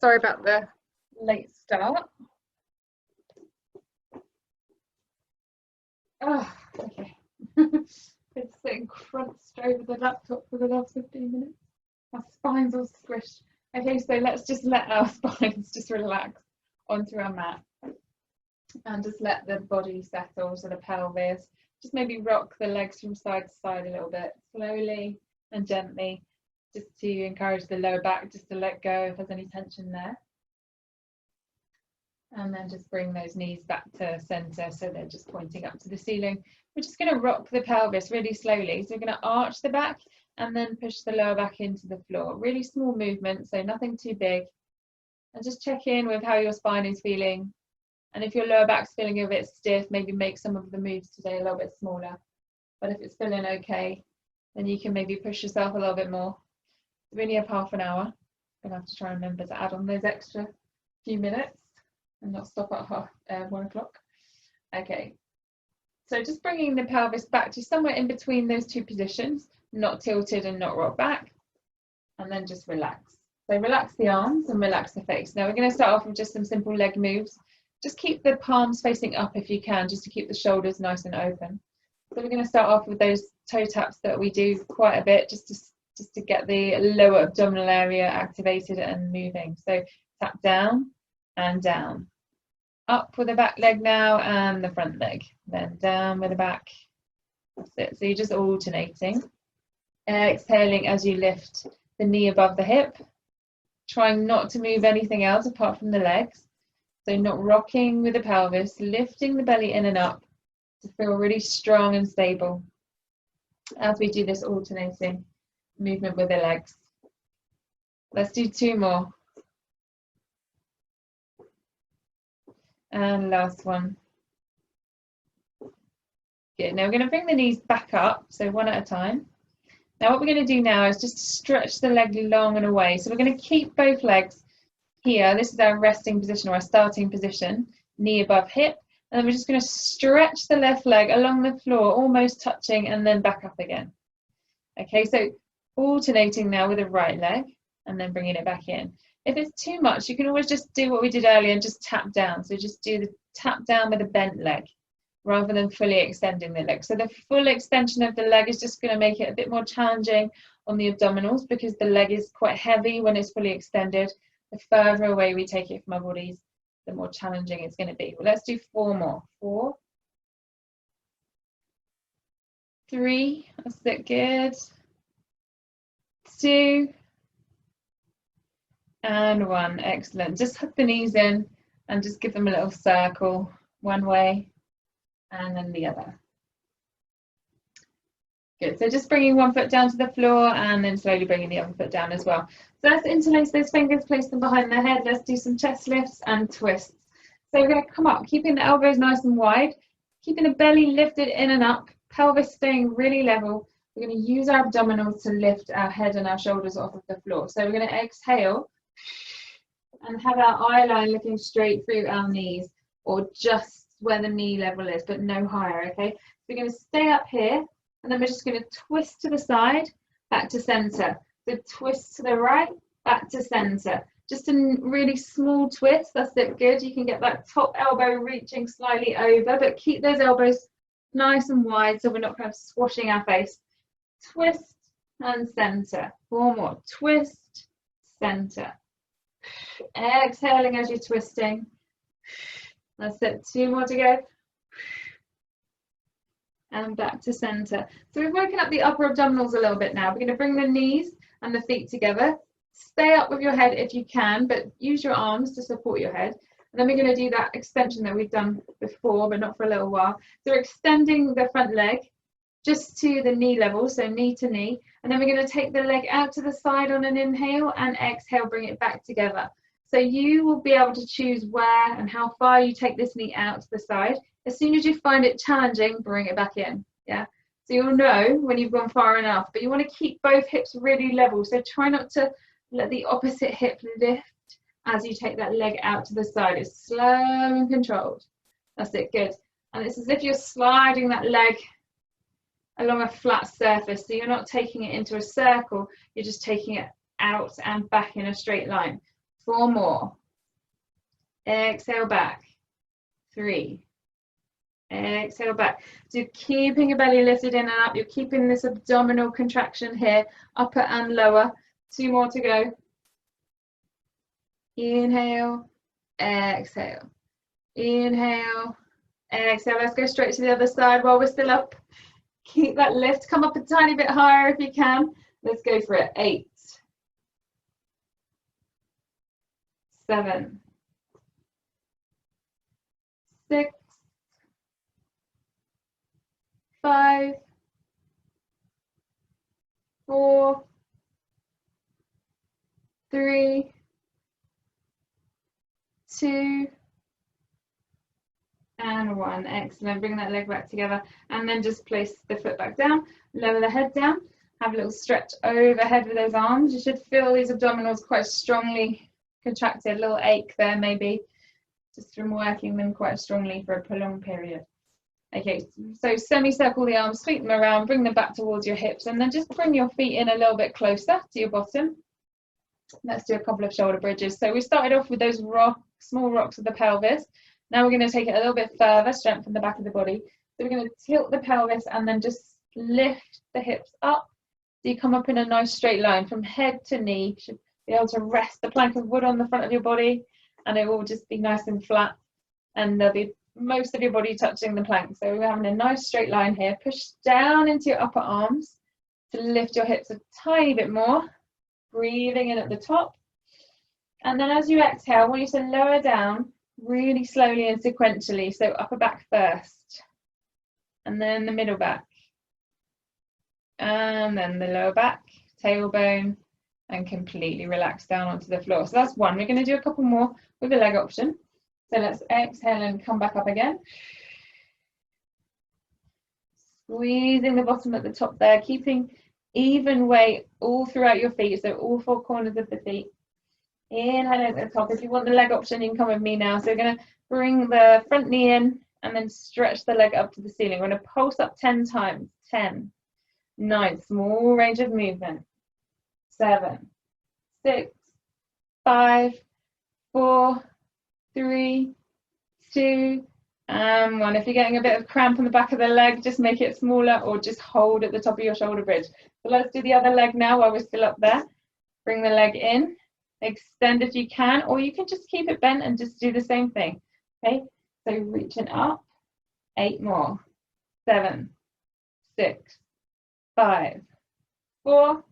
Sorry about the late start. Oh, okay. Been sitting crunched over the laptop for the last 15 minutes. My spine's all squished. Okay, so let's just let our spines just relax onto our mat and just let the body settle, so the pelvis. Just maybe rock the legs from side to side a little bit, slowly and gently, just to encourage the lower back just to let go if there's any tension there. And then just bring those knees back to center so they're just pointing up to the ceiling. We're just going to rock the pelvis really slowly. So we're going to arch the back and then push the lower back into the floor. Really small movement, so nothing too big. And just check in with how your spine is feeling. And if your lower back's feeling a bit stiff, maybe make some of the moves today a little bit smaller. But if it's feeling okay, then you can maybe push yourself a little bit more. We only have half an hour. I'm going to have to try and remember to add on those extra few minutes and not stop at 1 o'clock. Okay, so just bringing the pelvis back to somewhere in between those two positions, not tilted and not rocked back, and then just relax. So relax the arms and relax the face. Now we're going to start off with just some simple leg moves. Just keep the palms facing up if you can, just to keep the shoulders nice and open. So we're going to start off with those toe taps that we do quite a bit, just to get the lower abdominal area activated and moving. So tap down and down. Up with the back leg now and the front leg. Then down with the back. That's it. So you're just alternating. Exhaling as you lift the knee above the hip. Trying not to move anything else apart from the legs. So not rocking with the pelvis, lifting the belly in and up to feel really strong and stable as we do this alternating movement with the legs. Let's do 2 more. And last one. Good. Now we're going to bring the knees back up, so one at a time. Now what we're going to do now is just stretch the leg long and away. So we're going to keep both legs here. This is our resting position or our starting position, knee above hip. And then we're just going to stretch the left leg along the floor, almost touching, and then back up again. Okay, so alternating now with the right leg and then bringing it back in. If it's too much, you can always just do what we did earlier and just tap down. So just do the tap down with a bent leg rather than fully extending the leg. So the full extension of the leg is just going to make it a bit more challenging on the abdominals because the leg is quite heavy when it's fully extended. The further away we take it from our bodies, the more challenging it's going to be. Well, let's do 4 more. 4, 3, that's it, good. 2, and 1, excellent. Just hug the knees in and just give them a little circle, one way and then the other. Good, so just bringing one foot down to the floor and then slowly bringing the other foot down as well. So let's interlace those fingers, place them behind the head. Let's do some chest lifts and twists. So we're going to come up, keeping the elbows nice and wide, keeping the belly lifted in and up, pelvis staying really level. We're going to use our abdominals to lift our head and our shoulders off of the floor. So we're going to exhale and have our eye line looking straight through our knees or just where the knee level is, but no higher, okay? So we're going to stay up here and then we're just going to twist to the side, back to center. So twist to the right, back to center. Just a really small twist, that's it, good. You can get that top elbow reaching slightly over, but keep those elbows nice and wide so we're not kind of squashing our face. Twist and center. 4 more. Twist, center. Exhaling as you're twisting. That's it. 2 more to go. And back to center. So we've woken up the upper abdominals a little bit now. We're going to bring the knees and the feet together. Stay up with your head if you can, but use your arms to support your head. And then we're going to do that extension that we've done before, but not for a little while. So we're extending the front leg just to the knee level, so knee to knee. And then we're going to take the leg out to the side on an inhale and exhale, bring it back together. So you will be able to choose where and how far you take this knee out to the side. As soon as you find it challenging, bring it back in. Yeah. So you'll know when you've gone far enough, but you want to keep both hips really level. So try not to let the opposite hip lift as you take that leg out to the side. It's slow and controlled. That's it, good. And it's as if you're sliding that leg along a flat surface. So you're not taking it into a circle, you're just taking it out and back in a straight line. 4 more. Exhale back. 3. Exhale back. So you're keeping your belly lifted in and up. You're keeping this abdominal contraction here, upper and lower. 2 more to go. Inhale, exhale. Inhale, exhale. Let's go straight to the other side while we're still up. Keep that lift. Come up a tiny bit higher if you can. Let's go for it. 8, 7, 6, 5, 4, 3, 2, and 1. Excellent. Bring that leg back together and then just place the foot back down, lower the head down, have a little stretch overhead with those arms. You should feel these abdominals quite strongly contracted, a little ache there maybe, just from working them quite strongly for a prolonged period. Okay, so semicircle the arms, sweep them around, bring them back towards your hips, and then just bring your feet in a little bit closer to your bottom. Let's do a couple of shoulder bridges. So we started off with those small rocks of the pelvis. Now we're going to take it a little bit further, strengthen the back of the body. So we're going to tilt the pelvis and then just lift the hips up. So you come up in a nice straight line from head to knee. You should be able to rest the plank of wood on the front of your body, and it will just be nice and flat. And there'll be most of your body touching the plank. So we're having a nice straight line here. Push down into your upper arms to lift your hips a tiny bit more. Breathing in at the top. And then as you exhale, I want you to lower down really slowly and sequentially. So upper back first, and then the middle back, and then the lower back, tailbone, and completely relax down onto the floor. So that's one. We're going to do a couple more with a leg option. So let's exhale and come back up again. Squeezing the bottom at the top there, keeping even weight all throughout your feet, so all 4 corners of the feet. Inhale at the top. If you want the leg option, you can come with me now. So we're going to bring the front knee in and then stretch the leg up to the ceiling. We're going to pulse up 10 times. 10, 9, small range of movement. 7, 6, 5, 4, 3, 2, and 1. If you're getting a bit of cramp on the back of the leg, just make it smaller or just hold at the top of your shoulder bridge. So let's do the other leg now while we're still up there. Bring the leg in, extend if you can, or you can just keep it bent and just do the same thing. Okay, so reaching up, 8 more, 7, 6, 5, 4,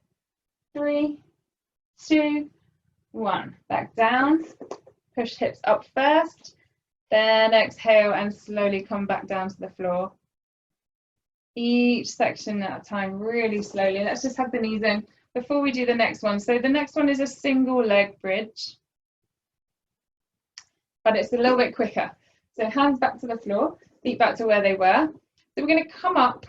3, 2, 1. Back down, push hips up first, then exhale and slowly come back down to the floor. Each section at a time, really slowly. Let's just have the knees in before we do the next one. So the next one is a single leg bridge, but it's a little bit quicker. So hands back to the floor, feet back to where they were. So we're going to come up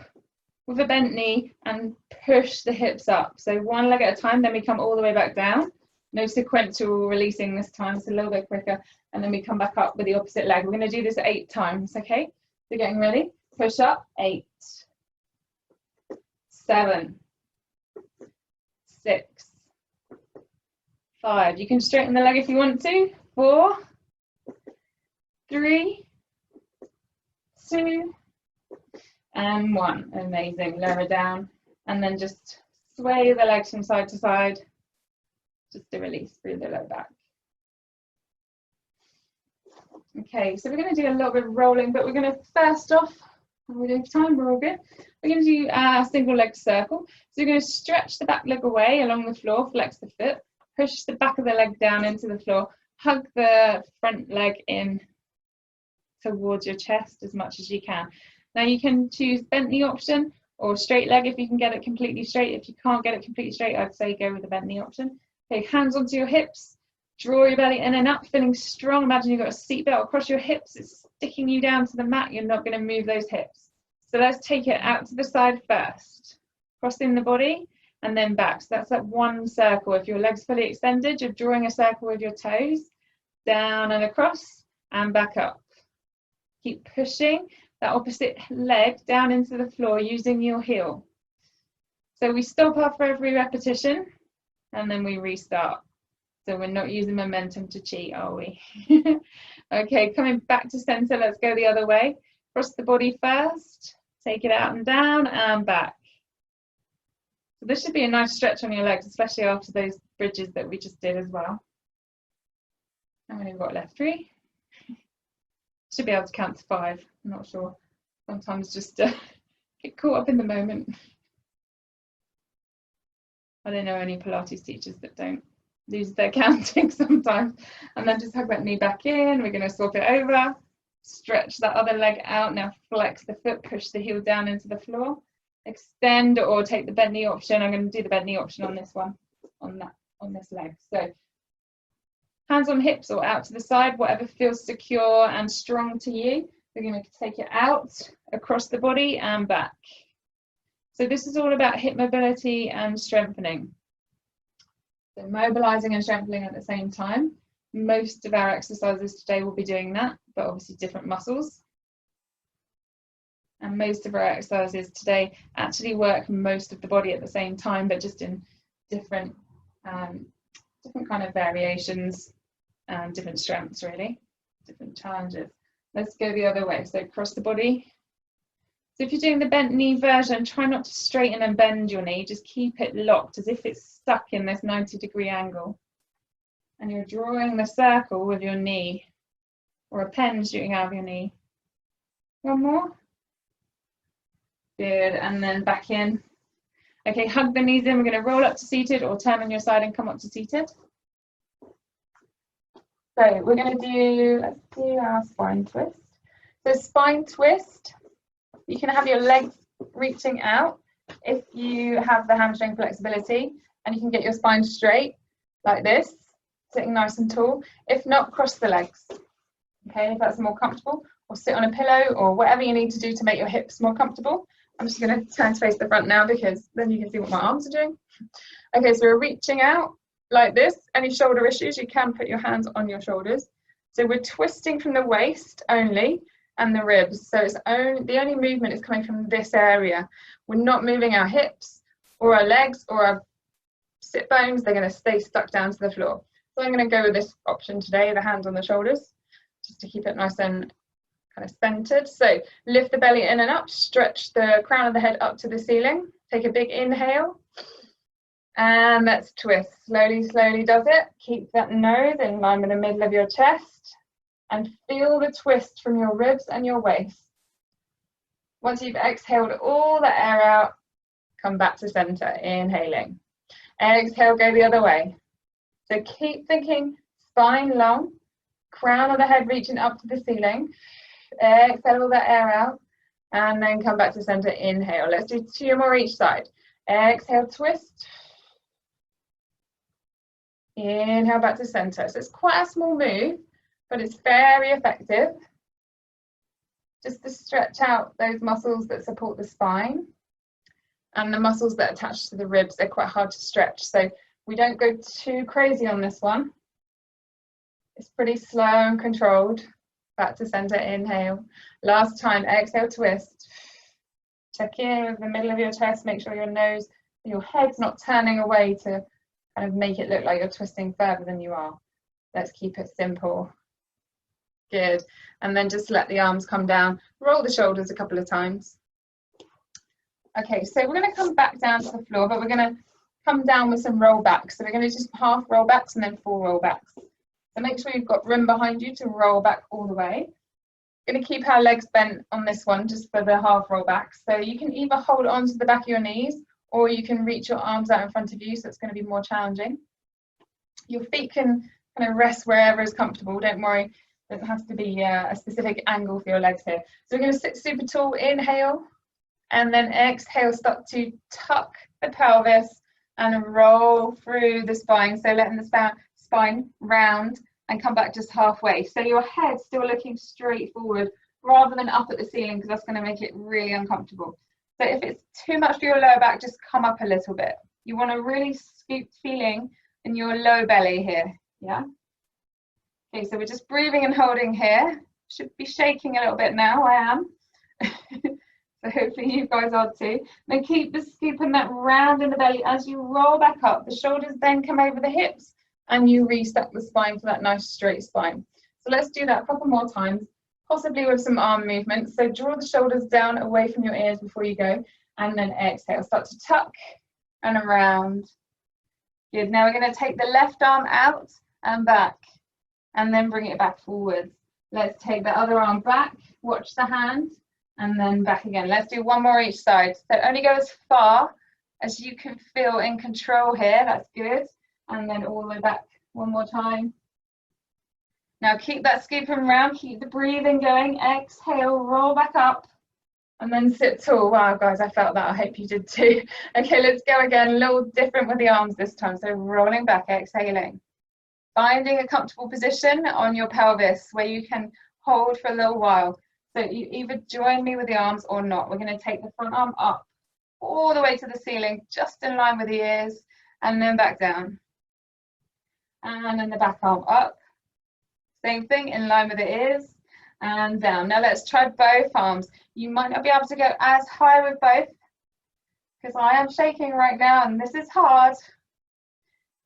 with a bent knee and push the hips up. So one leg at a time, then we come all the way back down. No sequential releasing this time, it's a little bit quicker. And then we come back up with the opposite leg. We're going to do this 8 times, okay? So getting ready, push up, 8, 7, 6, 5. You can straighten the leg if you want to. 4, 3, 2, and 1. Amazing. Lower down, and then just sway the legs from side to side, just to release through the low back. Okay, so we're going to do a little bit of rolling, but we're going to first off, we're doing time, we're all good. We're going to do a single leg circle. So you're going to stretch the back leg away along the floor, flex the foot, push the back of the leg down into the floor, hug the front leg in towards your chest as much as you can. Now you can choose bent knee option or straight leg if you can get it completely straight. If you can't get it completely straight, I'd say go with the bent knee option. Okay, hands onto your hips, draw your belly in and up, feeling strong. Imagine you've got a seatbelt across your hips, it's sticking you down to the mat, you're not going to move those hips. So let's take it out to the side first, crossing the body and then back. So that's like one circle. If your leg's fully extended, you're drawing a circle with your toes, down and across and back up. Keep pushing that opposite leg down into the floor using your heel. So we stop after every repetition and then we restart. So we're not using momentum to cheat, are we? Okay, coming back to center, let's go the other way. Cross the body first, take it out and down and back. So this should be a nice stretch on your legs, especially after those bridges that we just did as well. How many we've got left? 3? Should be able to count to 5, I'm not sure. Sometimes just get caught up in the moment. I don't know any Pilates teachers that don't lose their counting sometimes. And then just hug that knee back in. We're going to swap it over, stretch that other leg out. Now flex the foot, push the heel down into the floor, extend or take the bent knee option. I'm going to do the bent knee option on this one, on this leg. So hands on hips or out to the side, whatever feels secure and strong to you. We're going to take it out across the body and back. So this is all about hip mobility and strengthening. So mobilizing and strengthening at the same time. Most of our exercises today will be doing that, but obviously different muscles. And most of our exercises today actually work most of the body at the same time, but just in different kind of variations and different strengths, really, different challenges. Let's go the other way. So cross the body. So if you're doing the bent knee version, try not to straighten and bend your knee, just keep it locked as if it's stuck in this 90-degree angle. And you're drawing the circle with your knee, or a pen shooting out of your knee. One more. Good, and then back in. Okay, hug the knees in. We're going to roll up to seated or turn on your side and come up to seated. So we're going to let's do our spine twist. So spine twist. You can have your legs reaching out if you have the hamstring flexibility, and you can get your spine straight like this, sitting nice and tall. If not, cross the legs, okay, if that's more comfortable, or sit on a pillow or whatever you need to do to make your hips more comfortable. I'm just going to turn to face the front now because then you can see what my arms are doing. Okay, so we're reaching out like this. Any shoulder issues, you can put your hands on your shoulders. So we're twisting from the waist only, and the ribs, so the only movement is coming from this area. We're not moving our hips or our legs or our sit bones. They're going to stay stuck down to the floor. So I'm going to go with this option today, the hands on the shoulders, just to keep it nice and kind of centered. So lift the belly in and up, stretch the crown of the head up to the ceiling. Take a big inhale, and let's twist. Slowly, slowly does it. Keep that nose in line with the middle of your chest. And feel the twist from your ribs and your waist. Once you've exhaled all the air out, come back to center, inhaling. Exhale, go the other way. So keep thinking spine long, crown of the head reaching up to the ceiling. Exhale all the air out, and then come back to center, inhale. Let's do 2 more each side. Exhale, twist. Inhale, back to center. So it's quite a small move, but it's very effective, just to stretch out those muscles that support the spine, and the muscles that attach to the ribs are quite hard to stretch, so we don't go too crazy on this one. It's pretty slow and controlled. Back to center, inhale. Last time, exhale, twist. Check in with the middle of your chest, make sure your nose, your head's not turning away to kind of make it look like you're twisting further than you are. Let's keep it simple. Good, and then just let the arms come down, roll the shoulders a couple of times. Okay, so we're going to come back down to the floor, but we're going to come down with some roll backs. So we're going to just half roll backs and then full roll backs. So make sure you've got room behind you to roll back all the way. We're going to keep our legs bent on this one just for the half roll back. So you can either hold on to the back of your knees, or you can reach your arms out in front of you, so it's going to be more challenging. Your feet can kind of rest wherever is comfortable, don't worry. It doesn't have to be a specific angle for your legs here. So we're going to sit super tall, inhale, and then exhale, start to tuck the pelvis and roll through the spine. So letting the spine round and come back just halfway. So your head's still looking straight forward rather than up at the ceiling, because that's going to make it really uncomfortable. So if it's too much for your lower back, just come up a little bit. You want a really scooped feeling in your low belly here, yeah? Okay, so we're just breathing and holding here. Should be shaking a little bit now, I am. So hopefully you guys are too. Then keep the scoop and that round in the belly as you roll back up. The shoulders then come over the hips. and you reset the spine for that nice straight spine. So let's do that a couple more times, possibly with some arm movements. So draw the shoulders down away from your ears before you go, and then exhale. Start to tuck and around. Good. Now we're going to take the left arm out and back, and then bring it back forwards. Let's take the other arm back, watch the hand, and then back again. Let's do one more each side. So only go as far as you can feel in control here. That's good. And then all the way back one more time. Now keep that scooping around, keep the breathing going. Exhale, roll back up, and then sit tall. Wow, guys, I felt that. I hope you did too. Okay, let's go again. A little different with the arms this time. So rolling back, exhaling. Finding a comfortable position on your pelvis where you can hold for a little while. So you either join me with the arms or not. We're going to take the front arm up all the way to the ceiling, just in line with the ears, and then back down. And then the back arm up. Same thing, in line with the ears, and down. Now let's try both arms. You might not be able to go as high with both, because I am shaking right now, and this is hard.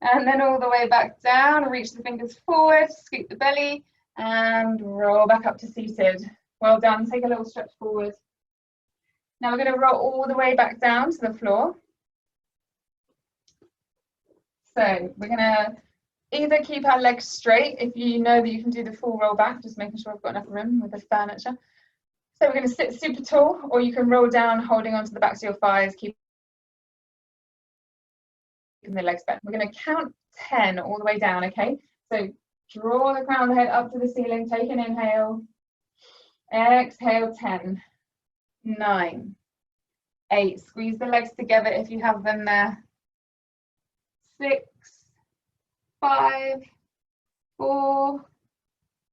And then all the way back down, reach the fingers forward, scoop the belly, and roll back up to seated. Well done, take a little stretch forward. Now we're going to roll all the way back down to the floor. So we're going to either keep our legs straight, if you know that you can do the full roll back, just making sure I've got enough room with the furniture. So we're going to sit super tall, or you can roll down holding onto the backs of your thighs, keeping the legs bent. We're going to count 10 all the way down, okay? So draw the crown of the head up to the ceiling, take an inhale. Exhale, 10, 9, 8. Squeeze the legs together if you have them there. 6, 5, 4,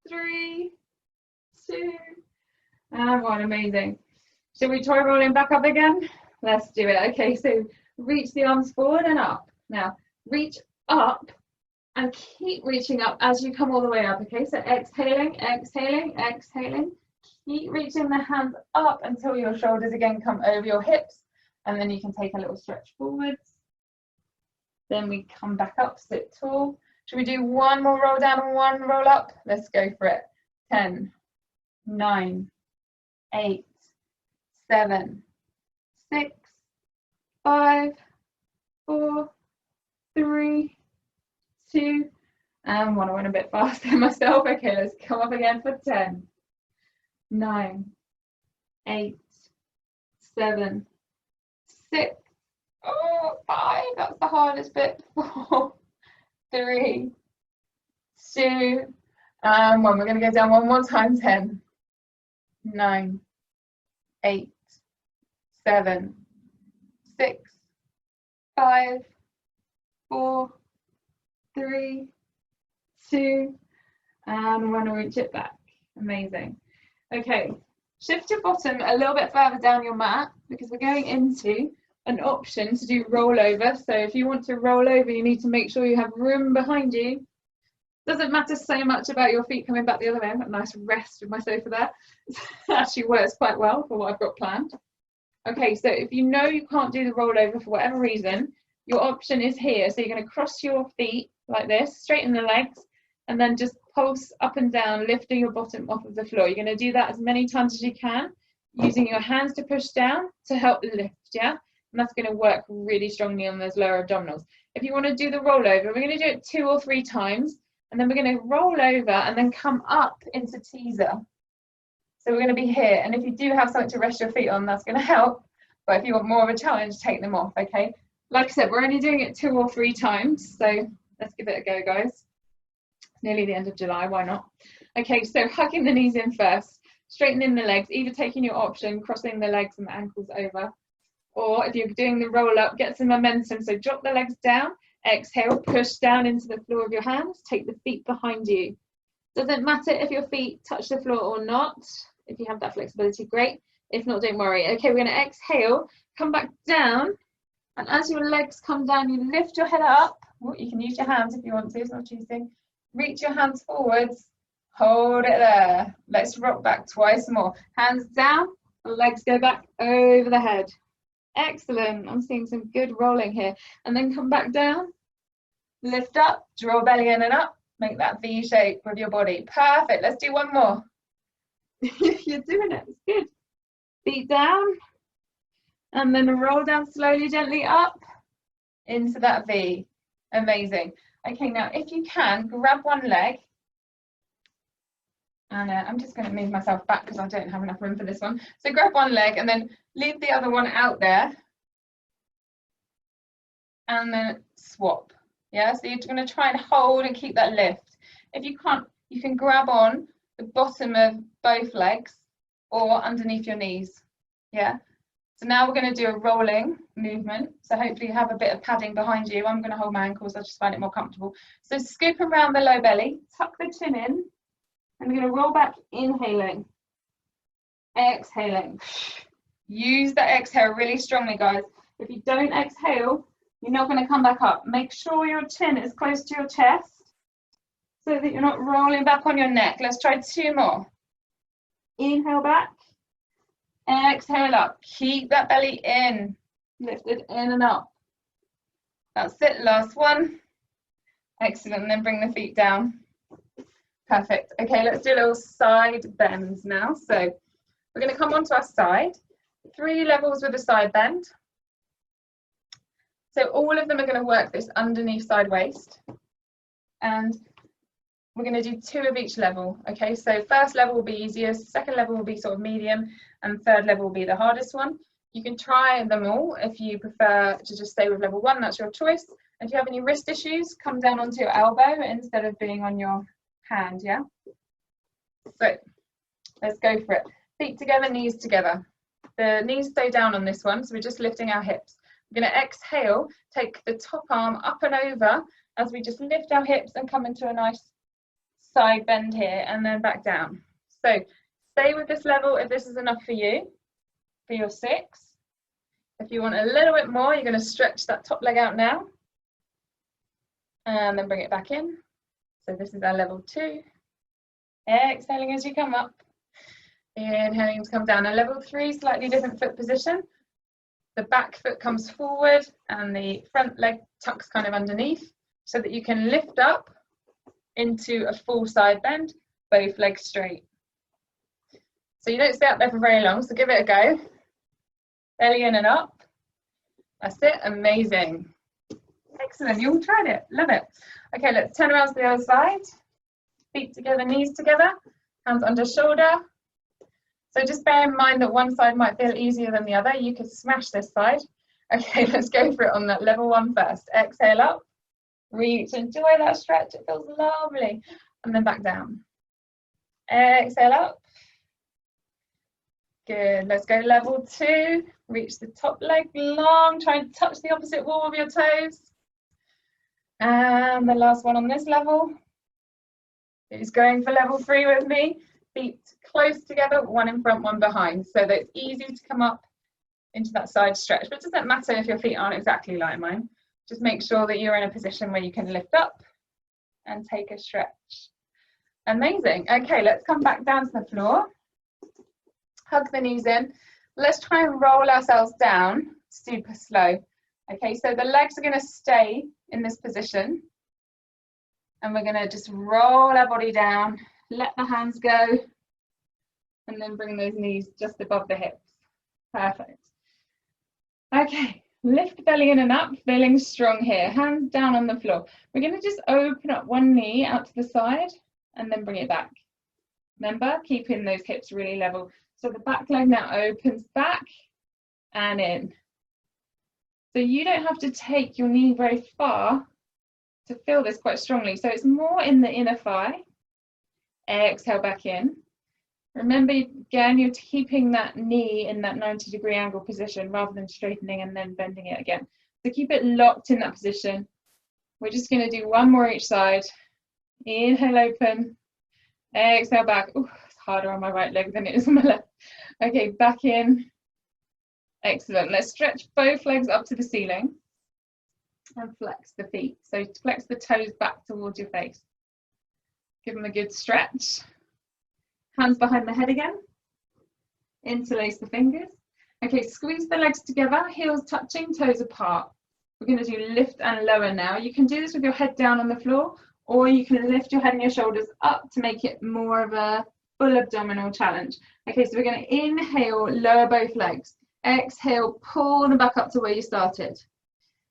3, 2, and 1. Amazing. Shall we try rolling back up again? Let's do it. Okay, so reach the arms forward and up. Now, reach up and keep reaching up as you come all the way up. Okay, so exhaling, exhaling, exhaling. Keep reaching the hands up until your shoulders again come over your hips, and then you can take a little stretch forwards. Then we come back up, sit tall. Should we do one more roll down and one roll up? Let's go for it. 10, 9, 8, 7, 6, 5, 4, 3, 2, and 1. I went a bit faster myself. Okay, let's come up again for 10, 9, 8, 7, 6, 5. That's the hardest bit. 4, 3, 2, and 1. We're going to go down one more time. 10, 9, 8, 7, 6, 5, 4, 3, 2, and 1. Reach it back. Amazing. Okay, shift your bottom a little bit further down your mat, because we're going into an option to do rollover. So if you want to roll over, you need to make sure you have room behind you. Doesn't matter so much about your feet coming back the other way. I've got a nice rest with my sofa there. It actually works quite well for what I've got planned. Okay, so if you know you can't do the rollover for whatever reason, your option is here. So you're going to cross your feet like this, straighten the legs, and then just pulse up and down, lifting your bottom off of the floor. You're going to do that as many times as you can, using your hands to push down to help lift, yeah? And that's going to work really strongly on those lower abdominals. If you want to do the rollover, we're going to do it 2 or 3 times, and then we're going to roll over and then come up into teaser. So we're going to be here, and if you do have something to rest your feet on, that's going to help. But if you want more of a challenge, take them off, okay? Like I said, we're only doing it 2 or 3 times, so let's give it a go, guys. It's nearly the end of July, why not? Okay, so hugging the knees in first, straightening the legs, either taking your option, crossing the legs and the ankles over, or if you're doing the roll up, get some momentum. So drop the legs down, exhale, push down into the floor of your hands, take the feet behind you. Doesn't matter if your feet touch the floor or not. If you have that flexibility, great. If not, don't worry. Okay, we're going to exhale, come back down, and as your legs come down, you lift your head up. You can use your hands if you want to, it's not cheating. Reach your hands forwards, hold it there. Let's rock back twice more. Hands down, legs go back over the head. Excellent. I'm seeing some good rolling here. And then come back down. Lift up, draw belly in and up, make that V shape with your body. Perfect. Let's do one more. You're doing it. It's good. Feet down, and then roll down slowly, gently up into that V. Amazing. Okay, now if you can, grab one leg. And I'm just going to move myself back because I don't have enough room for this one. So grab one leg and then leave the other one out there. And then swap. Yeah, so you're going to try and hold and keep that lift. If you can't, you can grab on the bottom of both legs or underneath your knees. Yeah. So now we're going to do a rolling movement. So hopefully you have a bit of padding behind you. I'm going to hold my ankles. I just find it more comfortable. So scoop around the low belly, tuck the chin in. And we're going to roll back, inhaling, exhaling. Use the exhale really strongly, guys. If you don't exhale, you're not going to come back up. Make sure your chin is close to your chest so that you're not rolling back on your neck. Let's try 2 more. Inhale back, exhale up. Keep that belly in, lifted in and up. That's it, last one. Excellent, and then bring the feet down. Perfect. Okay, let's do a little side bends now. So we're going to come onto our side. 3 levels with a side bend. So all of them are going to work this underneath side waist. And we're going to do 2 of each level. Okay, so first level will be easiest, second level will be sort of medium, and third level will be the hardest one. You can try them all if you prefer to just stay with level 1, that's your choice. And if you have any wrist issues, come down onto your elbow instead of being on your hand, yeah? So let's go for it. Feet together, knees together. The knees stay down on this one, so we're just lifting our hips. We're going to exhale, take the top arm up and over as we just lift our hips and come into a nice side bend here and then back down. So stay with this level if this is enough for you, for your 6. If you want a little bit more, you're going to stretch that top leg out now and then bring it back in. So this is our level 2. Exhaling as you come up. Inhaling to come down. And level 3, slightly different foot position. The back foot comes forward and the front leg tucks kind of underneath so that you can lift up into a full side bend, both legs straight. So you don't stay up there for very long, so give it a go. Belly in and up. That's it. Amazing. Excellent. You all tried it. Love it. Okay, let's turn around to the other side. Feet together, knees together, hands under shoulder. So just bear in mind that one side might feel easier than the other. You could smash this side. Okay, let's go for it on that level 1 first. Exhale up, reach, enjoy that stretch. It feels lovely. And then back down. Exhale up. Good. Let's go level 2. Reach the top leg long. Try and touch the opposite wall with your toes. And the last one on this level. Who's going for level 3 with me? Feet close together, one in front, one behind, so that it's easy to come up into that side stretch. But it doesn't matter if your feet aren't exactly like mine. Just make sure that you're in a position where you can lift up and take a stretch. Amazing. Okay, let's come back down to the floor. Hug the knees in. Let's try and roll ourselves down super slow. Okay, so the legs are going to stay in this position. And we're going to just roll our body down, let the hands go, and then bring those knees just above the hips. Perfect. Okay, lift the belly in and up, feeling strong here. Hands down on the floor. We're going to just open up one knee out to the side and then bring it back. Remember, keeping those hips really level. So the back leg now opens back and in. So you don't have to take your knee very far to feel this quite strongly. So it's more in the inner thigh. Exhale back in. Remember, again, you're keeping that knee in that 90-degree angle position rather than straightening and then bending it again. So keep it locked in that position. We're just going to do one more each side. Inhale, open. Exhale back. Ooh, it's harder on my right leg than it is on my left. Okay, back in. Excellent. Let's stretch both legs up to the ceiling and flex the feet. So flex the toes back towards your face. Give them a good stretch. Hands behind the head again. Interlace the fingers. Okay, squeeze the legs together, heels touching, toes apart. We're going to do lift and lower now. You can do this with your head down on the floor, or you can lift your head and your shoulders up to make it more of a full abdominal challenge. Okay, so we're going to inhale, lower both legs. Exhale, pull them back up to where you started.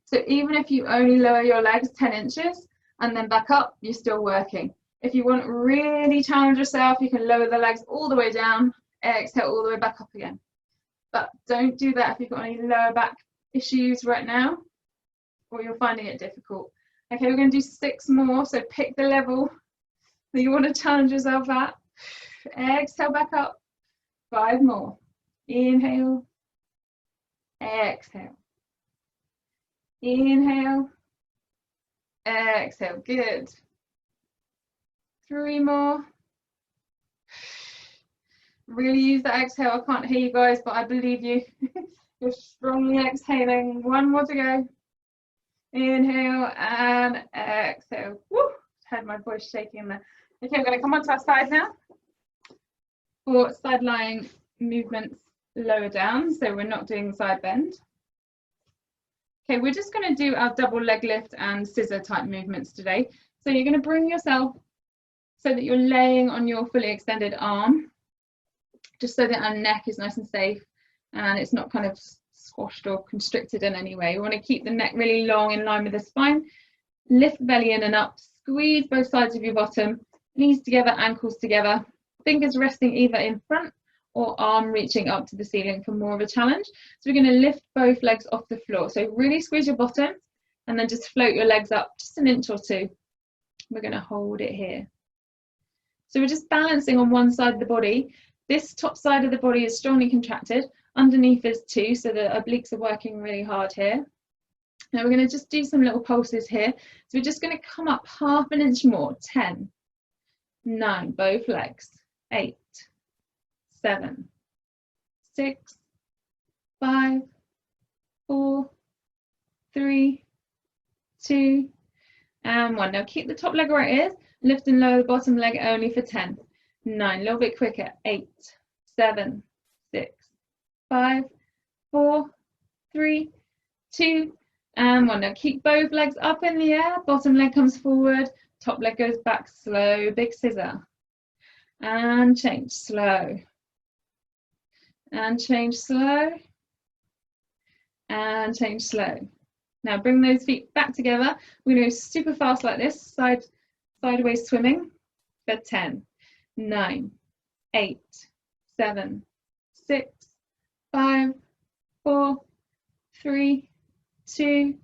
So even if you only lower your legs 10 inches and then back up, you're still working. If you want to really challenge yourself, you can lower the legs all the way down, exhale all the way back up again. But don't do that if you've got any lower back issues right now, or you're finding it difficult. Okay, we're going to do 6 more, so pick the level that you want to challenge yourself at. Exhale back up. 5 more. Inhale. Exhale. Inhale. Exhale. Good. 3 more. Really use that exhale. I can't hear you guys, but I believe you. You're strongly exhaling. 1 more to go. Inhale and exhale. Woo! Had my voice shaking there. Okay, we're going to come onto our side now for side lying movements lower down. So we're not doing side bend. Okay, we're just going to do our double leg lift and scissor type movements today. So you're going to bring yourself so that you're laying on your fully extended arm, just so that our neck is nice and safe and it's not kind of squashed or constricted in any way. We want to keep the neck really long in line with the spine. Lift the belly in and up, squeeze both sides of your bottom, knees together, ankles together, fingers resting either in front or arm reaching up to the ceiling for more of a challenge. So we're going to lift both legs off the floor. So really squeeze your bottom and then just float your legs up just an inch or two. We're going to hold it here. So we're just balancing on one side of the body. This top side of the body is strongly contracted. Underneath is too, so the obliques are working really hard here. Now we're going to just do some little pulses here. So we're just going to come up half an inch more. 10, 9, both legs. 8, 7, 6, 5, 4, 3, 2, and 1. Now keep the top leg where it is. Lift and lower the bottom leg only for 10, 9, a little bit quicker. 8, 7, 6, 5, 4, 3, 2, and 1. Now keep both legs up in the air. Bottom leg comes forward. Top leg goes back. Slow, big scissor. And change. Slow. And change. Slow. And change. Slow. Now bring those feet back together. We're going to go super fast like this. Sideways swimming for 10, 9, 8, 7, 6, 5, 4, 3, 2,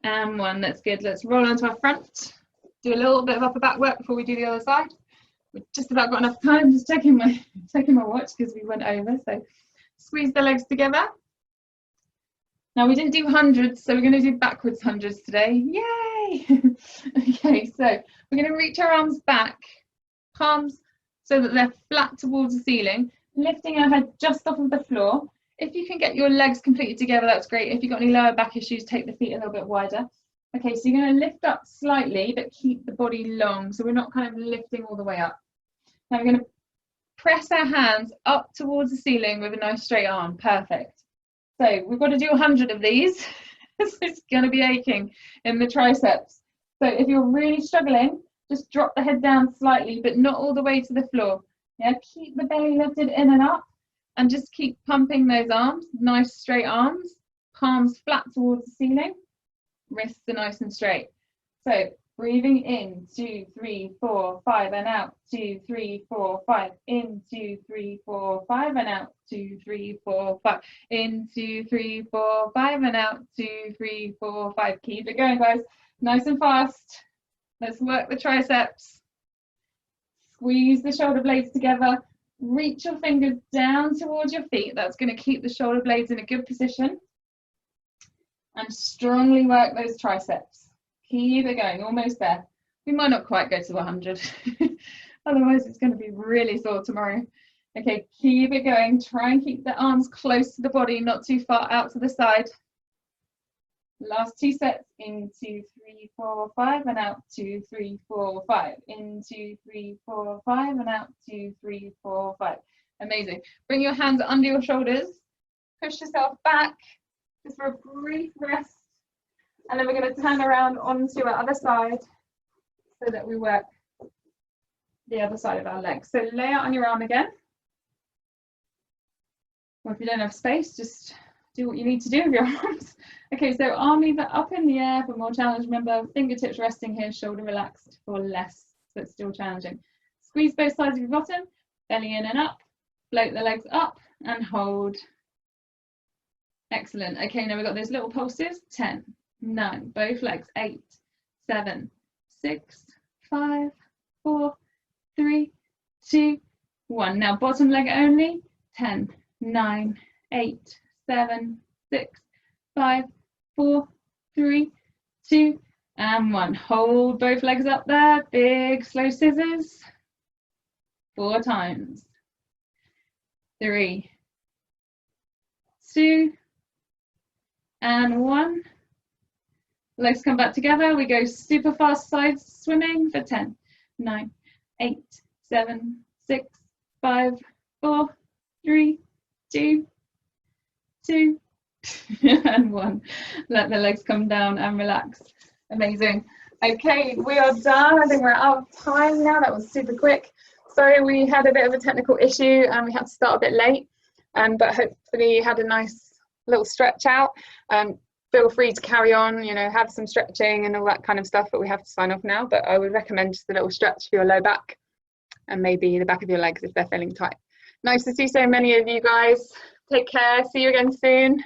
and 1. That's good. Let's roll onto our front. Do a little bit of upper back work before we do the other side. We've just about got enough time. Just checking my watch because we went over. So squeeze the legs together. Now we didn't do hundreds, so we're going to do backwards hundreds today. Yay! Okay, so we're going to reach our arms back, palms so that they're flat towards the ceiling, lifting our head just off of the floor. If you can get your legs completely together, that's great. If you've got any lower back issues, take the feet a little bit wider. Okay, so you're going to lift up slightly, but keep the body long, so we're not kind of lifting all the way up. Now we're going to press our hands up towards the ceiling with a nice straight arm. Perfect. So we've got to do 100 of these. It's going to be aching in the triceps. So if you're really struggling, just drop the head down slightly, but not all the way to the floor. Yeah, keep the belly lifted in and up, and just keep pumping those arms. Nice straight arms, palms flat towards the ceiling, wrists are nice and straight. So breathing in, 2, 3, 4, 5, and out, 2, 3, 4, 5, in, 2, 3, 4, 5, and out, 2, 3, 4, 5, in, 2, 3, 4, 5, and out, 2, 3, 4, 5. Keep it going, guys. Nice and fast. Let's work the triceps. Squeeze the shoulder blades together. Reach your fingers down towards your feet. That's going to keep the shoulder blades in a good position. And strongly work those triceps. Keep it going, almost there. We might not quite go to 100. Otherwise, it's going to be really sore tomorrow. Okay, keep it going. Try and keep the arms close to the body, not too far out to the side. Last 2 sets. In, 2, 3, 4, 5, and out, 2, 3, 4, 5. In, 2, 3, 4, 5, and out, 2, 3, 4, 5. Amazing. Bring your hands under your shoulders. Push yourself back just for a brief rest. And then we're going to turn around onto our other side so that we work the other side of our legs. So lay out on your arm again. Or if you don't have space, just do what you need to do with your arms. Okay, so arm either up in the air for more challenge. Remember, fingertips resting here, shoulder relaxed for less, but still challenging. Squeeze both sides of your bottom, belly in and up. Float the legs up and hold. Excellent. Okay, now we've got those little pulses. 10, 9, both legs. 8, 7, 6, 5, 4, 3, 2, 1. Now bottom leg only. 10, 9, 8, 7, 6, 5, 4, 3, 2, and 1. Hold both legs up there. Big slow scissors. 4 times. 3, 2, and 1. Legs come back together. We go super fast side swimming for 10, 9, 8, 7, 6, 5, 4, 3, 2, and 1. Let the legs come down and relax. Amazing. Okay, we are done. I think we're out of time now. That was super quick. Sorry, we had a bit of a technical issue and we had to start a bit late, but hopefully you had a nice little stretch out. Feel free to carry on, you know, have some stretching and all that kind of stuff, but we have to sign off now. But I would recommend just a little stretch for your low back and maybe the back of your legs if they're feeling tight. Nice to see so many of you guys. Take care. See you again soon.